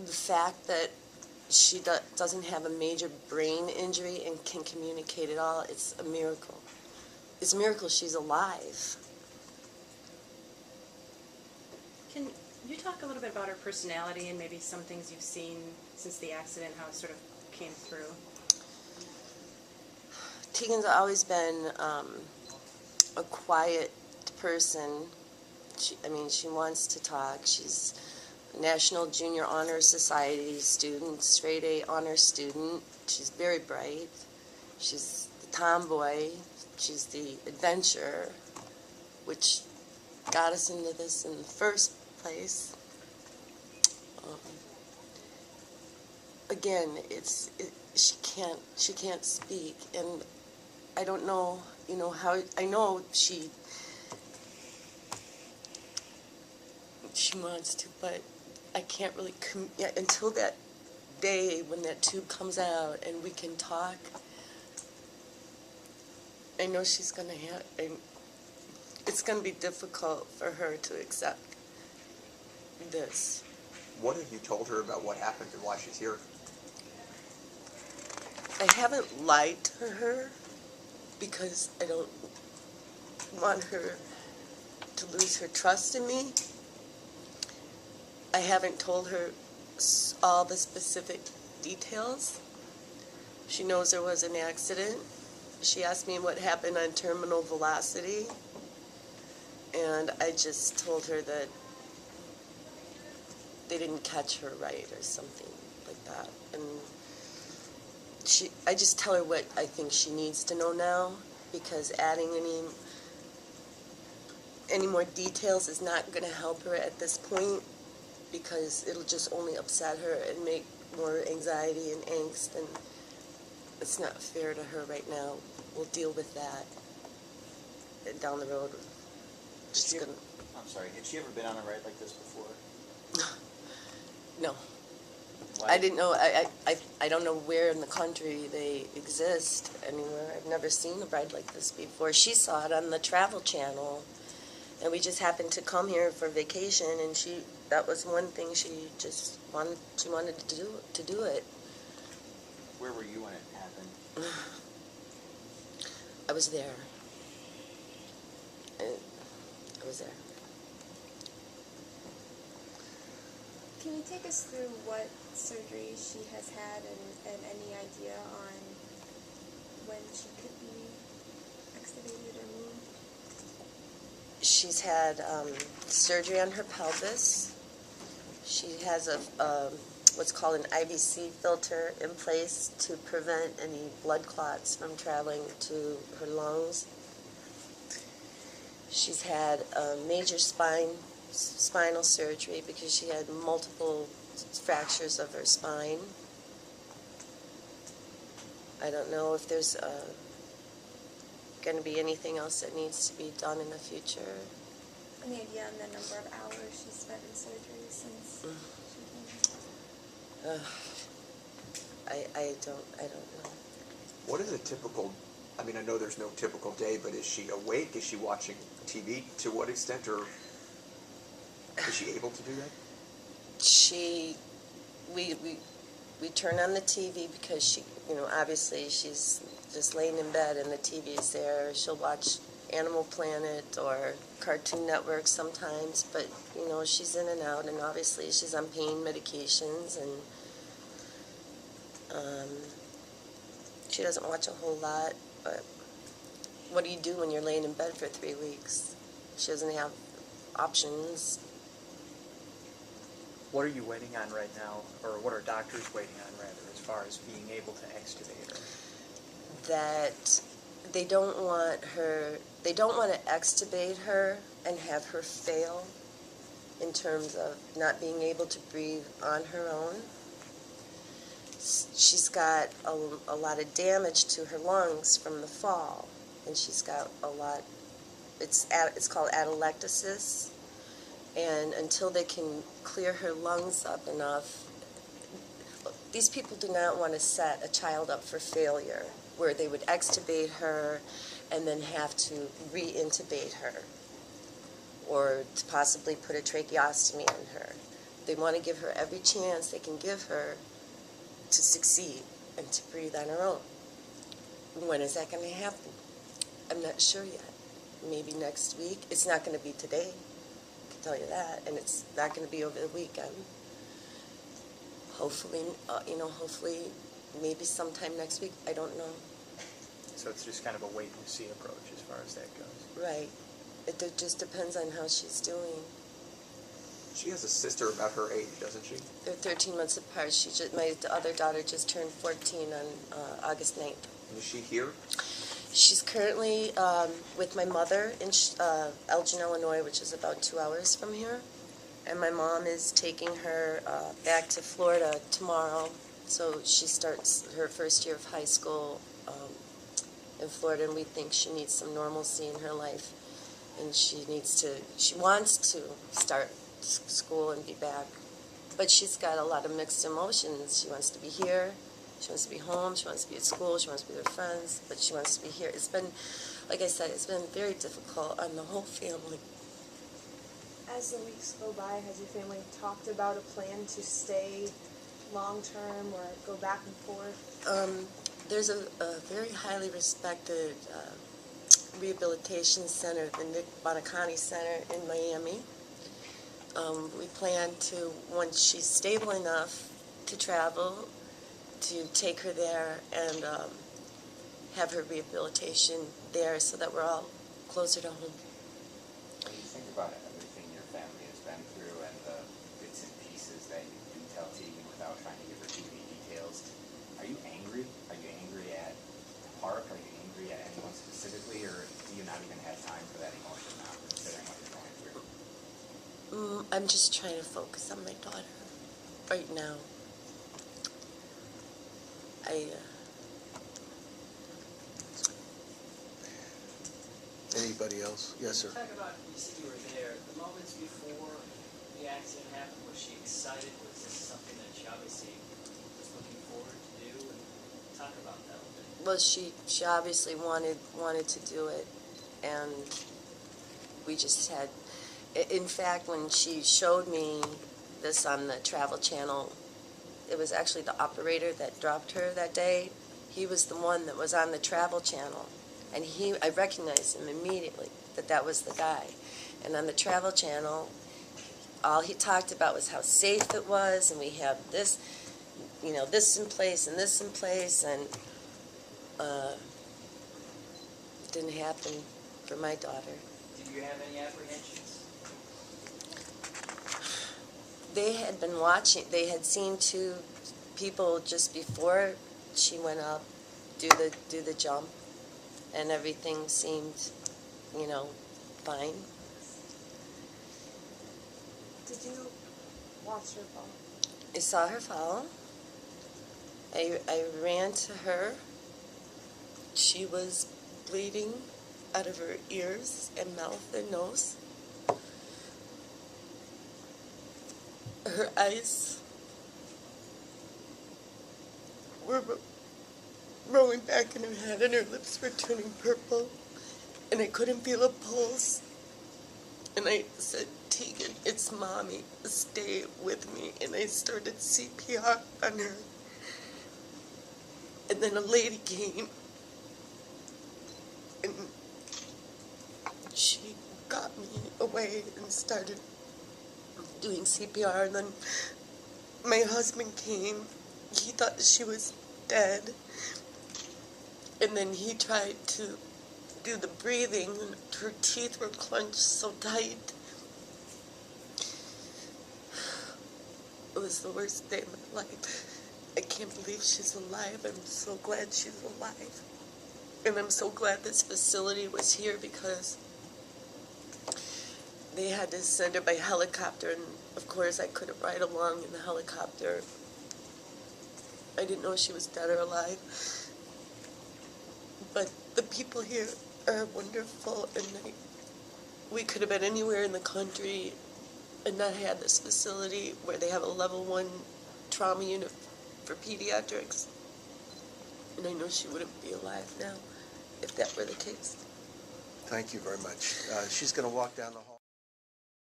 the fact that she doesn't have a major brain injury and can communicate at all, it's a miracle. It's a miracle she's alive. Can you talk a little bit about her personality and maybe some things you've seen since the accident, how it sort of came through? Tegan's always been a quiet person. She wants to talk. She's a National Junior Honor Society student, straight A honor student. She's very bright. She's the tomboy. She's the adventurer, which got us into this in the first place. Again, she can't speak, and I don't know, how. I know she wants to, but I can't really until that day when that tube comes out and we can talk. I know she's gonna have. It's gonna be difficult for her to accept this. What have you told her about what happened and why she's here? I haven't lied to her because I don't want her to lose her trust in me. I haven't told her all the specific details. She knows there was an accident. She asked me what happened on terminal velocity, and I just told her that they didn't catch her right or something like that. And I just tell her what I think she needs to know now, because adding any more details is not going to help her at this point, because it'll just only upset her and make more anxiety and angst, and it's not fair to her right now. We'll deal with that down the road. I'm sorry, had she ever been on a ride like this before? No. Why? I didn't know. I don't know where in the country they exist anywhere. I've never seen a ride like this before. She saw it on the Travel Channel, and we just happened to come here for vacation, and that was one thing she wanted to do it. Where were you when it happened? I was there. I was there. Can you take us through what surgery she has had and any idea on when she could be extubated or moved? She's had surgery on her pelvis. She has what's called an IVC filter in place to prevent any blood clots from traveling to her lungs. She's had a major spinal surgery because she had multiple fractures of her spine. I don't know if there's going to be anything else that needs to be done in the future. Any idea on the number of hours she spent in surgery since she came? I don't know. What is a typical, I know there's no typical day, but is she awake? Is she watching TV? To what extent, or is she able to do that? We turn on the TV because she, obviously she's just laying in bed and the TV is there. She'll watch Animal Planet or Cartoon Network sometimes, but, she's in and out, and obviously she's on pain medications, and she doesn't watch a whole lot, but what do you do when you're laying in bed for 3 weeks? She doesn't have options. What are you waiting on right now, or what are doctors waiting on, rather, as far as being able to extubate her? That they don't want to extubate her and have her fail in terms of not being able to breathe on her own. She's got a lot of damage to her lungs from the fall, and she's got a lot, it's called atelectasis, and until they can clear her lungs up enough, these people do not want to set a child up for failure, where they would extubate her and then have to re-intubate her, or to possibly put a tracheostomy on her. They want to give her every chance they can give her to succeed and to breathe on her own. When is that going to happen? I'm not sure yet. Maybe next week. It's not going to be today, I can tell you that. And it's not going to be over the weekend. Hopefully, hopefully maybe sometime next week. I don't know. So it's just kind of a wait-and-see approach as far as that goes. Right. It just depends on how she's doing. She has a sister about her age, doesn't she? They're 13 months apart. My other daughter just turned 14 on August 9th. And is she here? She's currently with my mother in Elgin, Illinois, which is about 2 hours from here. And my mom is taking her back to Florida tomorrow. So she starts her first year of high school in Florida, and we think she needs some normalcy in her life. And she wants to start school and be back. But she's got a lot of mixed emotions. She wants to be here. She wants to be home. She wants to be at school. She wants to be with her friends. But she wants to be here. It's been, like I said, it's been very difficult on the whole family. As the weeks go by, has your family talked about a plan to stay long-term or go back and forth? There's a very highly respected rehabilitation center, the Nick Bonacani Center in Miami. We plan to, once she's stable enough to travel, to take her there and have her rehabilitation there so that we're all closer to home. When you think about everything your family has been through and the bits and pieces that you do tell Tegan without trying to give her too many details, are you angry? Are you angry at Park? Are you angry at anyone specifically, or do you not even have time for that emotion now, considering what you're going through? I'm just trying to focus on my daughter right now. Anybody else? Yes, sir. Talk about, you said you were there. The moments before the accident happened, was she excited? Was this something that she obviously was looking forward to do? And talk about that a little bit. Well, she obviously wanted to do it, and we just had. In fact, when she showed me this on the Travel Channel, it was actually the operator that dropped her that day. He was the one that was on the Travel Channel, and I recognized him immediately that was the guy. And on the Travel Channel, all he talked about was how safe it was, and we have this, this in place and this in place, and it didn't happen for my daughter. Did you have any apprehensions? They had been watching. They had seen two people just before she went up do the jump, and everything seemed, fine. Did you watch her fall? I saw her fall. I ran to her. She was bleeding out of her ears and mouth and nose. Her eyes were rolling back in her head, and her lips were turning purple, and I couldn't feel a pulse. And I said, "Tegan, it's Mommy. Stay with me." And I started CPR on her. And then a lady came, and she got me away and started doing CPR. And then my husband came. He thought she was dead. And then he tried to do the breathing, and her teeth were clenched so tight. It was the worst day of my life. I can't believe she's alive. I'm so glad she's alive. And I'm so glad this facility was here, because they had to send her by helicopter, and of course I couldn't ride along in the helicopter. I didn't know she was dead or alive. But the people here are wonderful, and we could have been anywhere in the country and not had this facility where they have a level 1 trauma unit for pediatrics. And I know she wouldn't be alive now if that were the case. Thank you very much. She's going to walk down the hall.